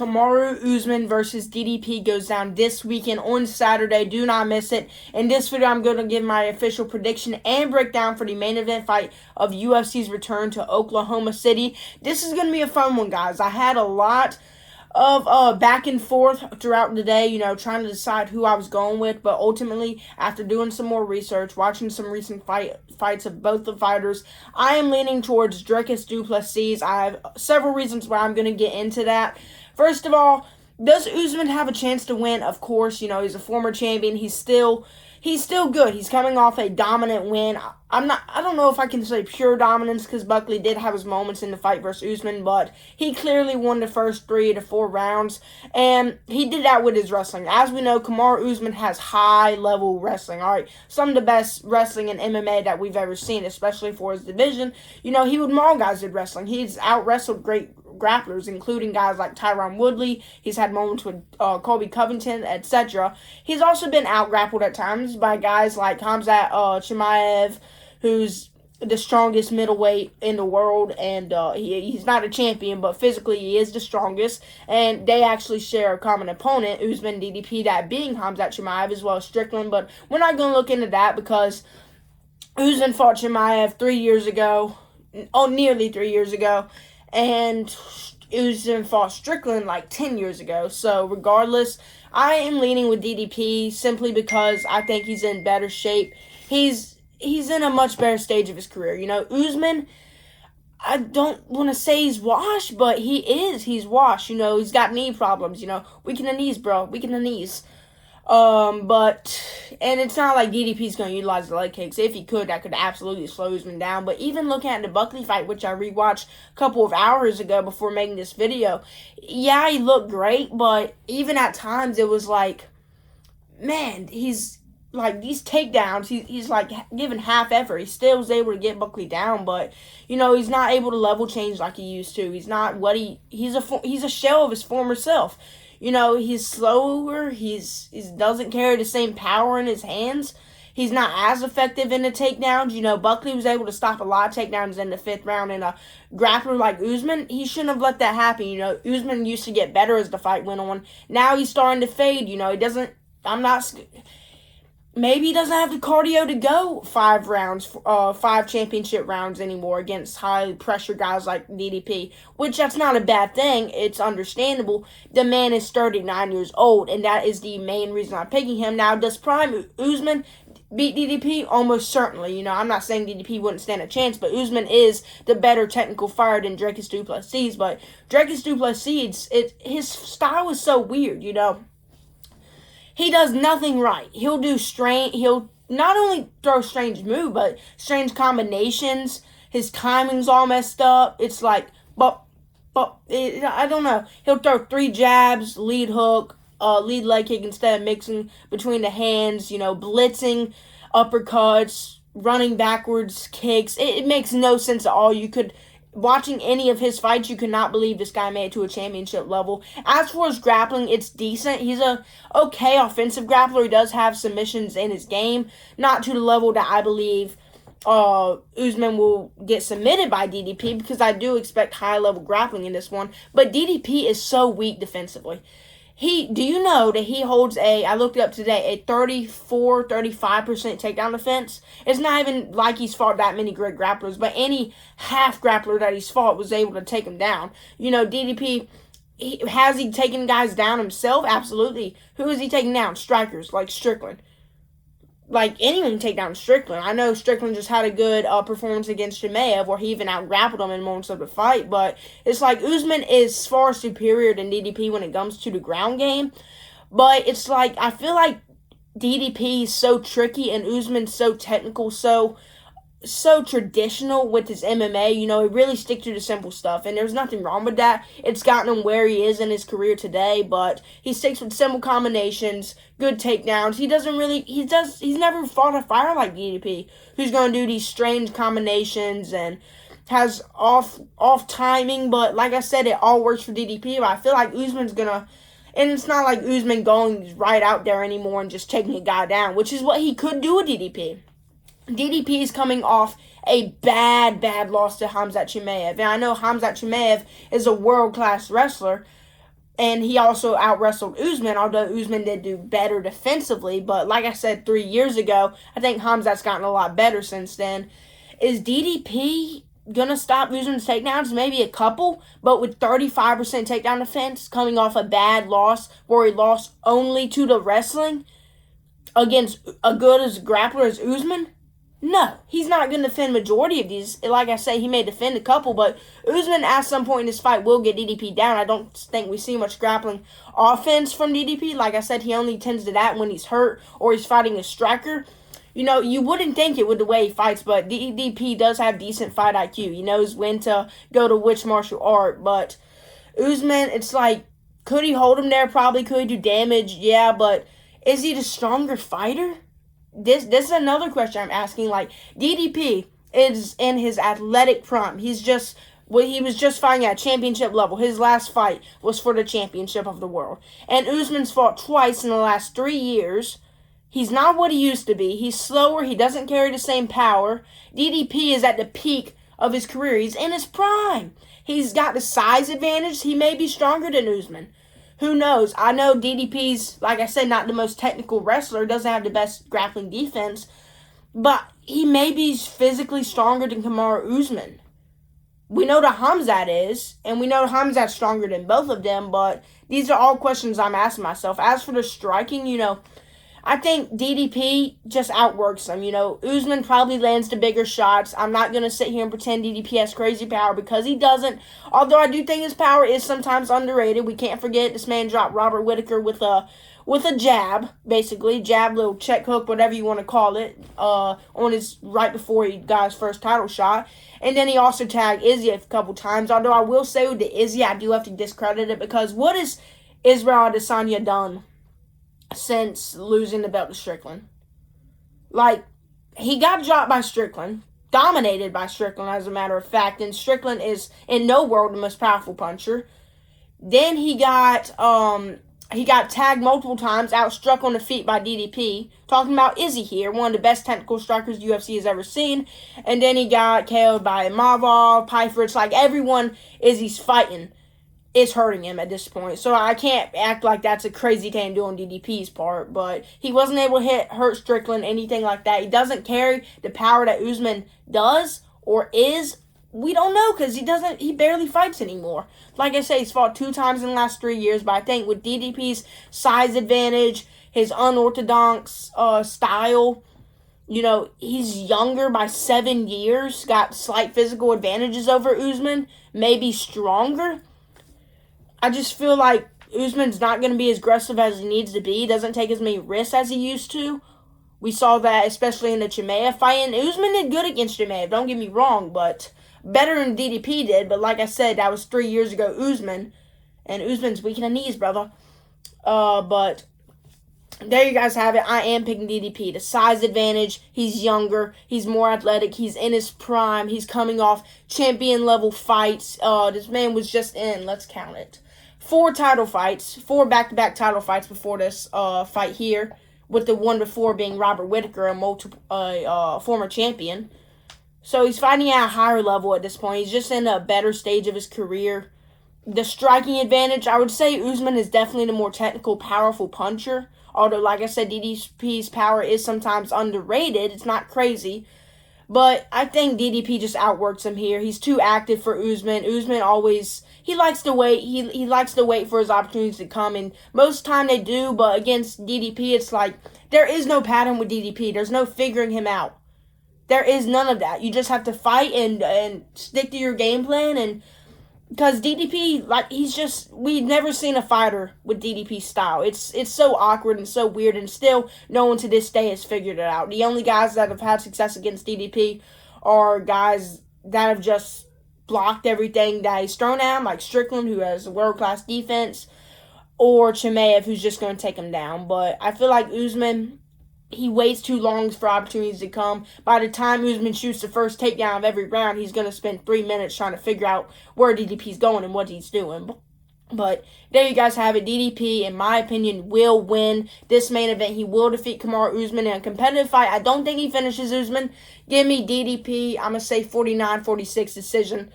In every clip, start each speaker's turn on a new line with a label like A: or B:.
A: Kamaru Usman versus DDP goes down this weekend on Saturday. Do not miss it. In this video, I'm going to give my official prediction and breakdown for the main event fight of UFC's return to Oklahoma City. This is going to be a fun one, guys. I had a lot of back and forth throughout the day, trying to decide who I was going with, but ultimately, after doing some more research, watching some recent fights of both the fighters, I am leaning towards Dricus Du Plessis. I have several reasons why I'm going to get into that. First of all, does Usman have a chance to win? Of course, he's a former champion. He's still good. He's coming off a dominant win. I don't know if I can say pure dominance because Buckley did have his moments in the fight versus Usman, but he clearly won the first 3 to 4 rounds, and he did that with his wrestling. As we know, Kamaru Usman has high-level wrestling, all right? Some of the best wrestling in MMA that we've ever seen, especially for his division. He would maul guys with wrestling. He's out-wrestled great grapplers, including guys like Tyron Woodley. He's had moments with Colby Covington, etc. He's also been out-grappled at times by guys like Khamzat Chimaev, who's the strongest middleweight in the world, and he's not a champion, but physically he is the strongest, and they actually share a common opponent, Usman DDP, that being Khamzat Chimaev as well as Strickland, but we're not going to look into that because Usman fought Chimaev 3 years ago, nearly 3 years ago, and Usman fought Strickland like 10 years ago. So regardless, I am leaning with DDP simply because I think he's in better shape. He's in a much better stage of his career. Usman, I don't want to say he's washed, but he is. He's washed. He's got knee problems. Weak in the knees, bro. Weak in the knees. And it's not like DDP's going to utilize the leg kicks. If he could, that could absolutely slow Usman down. But even looking at the Buckley fight, which I rewatched a couple of hours ago before making this video, yeah, he looked great, but even at times it was like, man, he's like these takedowns, he's like giving half effort. He still was able to get Buckley down, but he's not able to level change like he used to. He's not what he's a shell of his former self. He's slower. He doesn't carry the same power in his hands. He's not as effective in the takedowns. Buckley was able to stop a lot of takedowns in the 5th round, and a grappler like Usman, he shouldn't have let that happen. Usman used to get better as the fight went on. Now he's starting to fade. He doesn't. Maybe he doesn't have the cardio to go 5 rounds, 5 championship rounds anymore against high-pressure guys like DDP, which that's not a bad thing. It's understandable. The man is 39 years old, and that is the main reason I'm picking him. Now, does Prime Usman beat DDP? Almost certainly. I'm not saying DDP wouldn't stand a chance, but Usman is the better technical fighter than Dricus Du Plessis. But Dricus Du Plessis, his style is so weird, He does nothing right. He'll not only throw strange moves, but strange combinations. His timing's all messed up. It's like, I don't know. He'll throw 3 jabs, lead hook, lead leg kick instead of mixing between the hands, blitzing, uppercuts, running backwards kicks. It makes no sense at all. Watching any of his fights, you could not believe this guy made it to a championship level. As for his grappling, it's decent. He's a okay offensive grappler. He does have submissions in his game. Not to the level that I believe Usman will get submitted by DDP, because I do expect high-level grappling in this one. But DDP is so weak defensively. Do you know that he holds I looked it up today, a 34-35% takedown defense? It's not even like he's fought that many great grapplers, but any half grappler that he's fought was able to take him down. DDP, has he taken guys down himself? Absolutely. Who is he taking down? Strikers, like Strickland. Like, anyone can take down Strickland. I know Strickland just had a good performance against Chimaev, where he even out-grappled him in moments of the fight, but it's like Usman is far superior than DDP when it comes to the ground game, but it's like, I feel like DDP is so tricky and Usman's so technical, so traditional with his MMA. He really sticks to the simple stuff, and there's nothing wrong with that. It's gotten him where he is in his career today, but he sticks with simple combinations, good takedowns. He's never fought a fighter like DDP, who's going to do these strange combinations and has off timing, but like I said, it all works for DDP, but I feel like Usman's gonna, and it's not like Usman going right out there anymore and just taking a guy down, which is what he could do with DDP. DDP is coming off a bad loss to Khamzat Chimaev. And I know Khamzat Chimaev is a world-class wrestler, And he also out-wrestled Usman, although Usman did do better defensively. But like I said 3 years ago, I think Khamzat's gotten a lot better since then. Is DDP going to stop Usman's takedowns? Maybe a couple, but with 35% takedown defense, coming off a bad loss where he lost only to the wrestling against a good as grappler as Usman? No, he's not going to defend majority of these. Like I say, he may defend a couple, but Usman at some point in this fight will get DDP down. I don't think we see much grappling offense from DDP. Like I said, he only tends to that when he's hurt or he's fighting a striker. You know, you wouldn't think it with the way he fights, but DDP does have decent fight IQ. He knows when to go to which martial art, but Usman, it's like, could he hold him there? Probably. Could he do damage? Yeah, but is he the stronger fighter? This is another question I'm asking. Like, DDP is in his athletic prime. He was just fighting at championship level. His last fight was for the championship of the world. And Usman's fought twice in the last 3 years. He's not what he used to be. He's slower. He doesn't carry the same power. DDP is at the peak of his career. He's in his prime. He's got the size advantage. He may be stronger than Usman. Who knows? I know DDP's, like I said, not the most technical wrestler, doesn't have the best grappling defense, but he may be physically stronger than Kamaru Usman. We know that Khamzat is, and we know Khamzat's stronger than both of them, but these are all questions I'm asking myself. As for the striking, I think DDP just outworks him. Usman probably lands the bigger shots. I'm not going to sit here and pretend DDP has crazy power because he doesn't. Although I do think his power is sometimes underrated. We can't forget this man dropped Robert Whittaker with a jab, basically. Jab, little check hook, whatever you want to call it, on his right before he got his first title shot. And then he also tagged Izzy a couple times. Although I will say with the Izzy, I do have to discredit it because what has Israel Adesanya done since losing the belt to Strickland? Like, he got dropped by Strickland, dominated by Strickland as a matter of fact, and Strickland is in no world the most powerful puncher. Then he got tagged multiple times, outstruck on the feet by DDP. Talking about Izzy here, one of the best technical strikers the UFC has ever seen. And then he got KO'd by Mavov, Piper. It's like everyone Izzy's fighting is hurting him at this point. So I can't act like that's a crazy thing to do on DDP's part, but he wasn't able to hurt Strickland, anything like that. He doesn't carry the power that Usman does or is. We don't know because he barely fights anymore. Like I say, he's fought 2 times in the last 3 years, but I think with DDP's size advantage, his unorthodox style, he's younger by 7 years, got slight physical advantages over Usman, maybe stronger. I just feel like Usman's not going to be as aggressive as he needs to be. He doesn't take as many risks as he used to. We saw that especially in the Chimaev fight. And Usman did good against Chimaev, don't get me wrong, but better than DDP did. But like I said, that was 3 years ago, Usman. And Usman's weak in the knees, brother. But there you guys have it. I am picking DDP. The size advantage. He's younger. He's more athletic. He's in his prime. He's coming off champion-level fights. This man was just in, let's count it, 4 title fights, 4 back-to-back title fights before this fight here, with the one before being Robert Whittaker, a former champion. So he's fighting at a higher level at this point. He's just in a better stage of his career. The striking advantage, I would say Usman is definitely the more technical, powerful puncher. Although, like I said, DDP's power is sometimes underrated. It's not crazy. But I think DDP just outworks him here. He's too active for Usman. Usman always, he likes to wait. He likes to wait for his opportunities to come. And most of the time they do. But against DDP, it's like there is no pattern with DDP. There's no figuring him out. There is none of that. You just have to fight and stick to your game plan. And because DDP, we've never seen a fighter with DDP's style. It's so awkward and so weird, and still no one to this day has figured it out. The only guys that have had success against DDP are guys that have just blocked everything that he's thrown at him, like Strickland, who has a world-class defense, or Chimaev, who's just going to take him down. But I feel like Usman, he waits too long for opportunities to come. By the time Usman shoots the first takedown of every round, he's going to spend 3 minutes trying to figure out where DDP's going and what he's doing. But there you guys have it. DDP, in my opinion, will win this main event. He will defeat Kamaru Usman in a competitive fight. I don't think he finishes Usman. Give me DDP. I'm going to say 49-46 decision.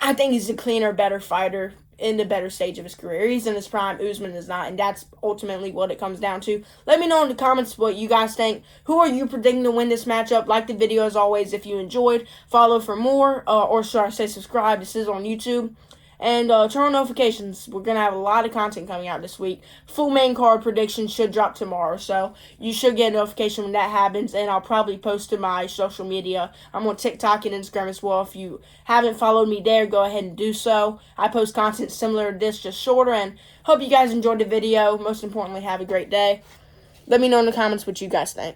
A: I think he's a cleaner, better fighter. in the better stage of his career. He's in his prime. Usman is not, and that's ultimately what it comes down to. Let me know in the comments what you guys think. Who are you predicting to win this matchup? Like the video as always if you enjoyed. Follow for more, or should I say subscribe. This is on YouTube. And turn on notifications. We're going to have a lot of content coming out this week. Full main card prediction should drop tomorrow. So you should get a notification when that happens. And I'll probably post to my social media. I'm on TikTok and Instagram as well. If you haven't followed me there, go ahead and do so. I post content similar to this, just shorter. And hope you guys enjoyed the video. Most importantly, have a great day. Let me know in the comments what you guys think.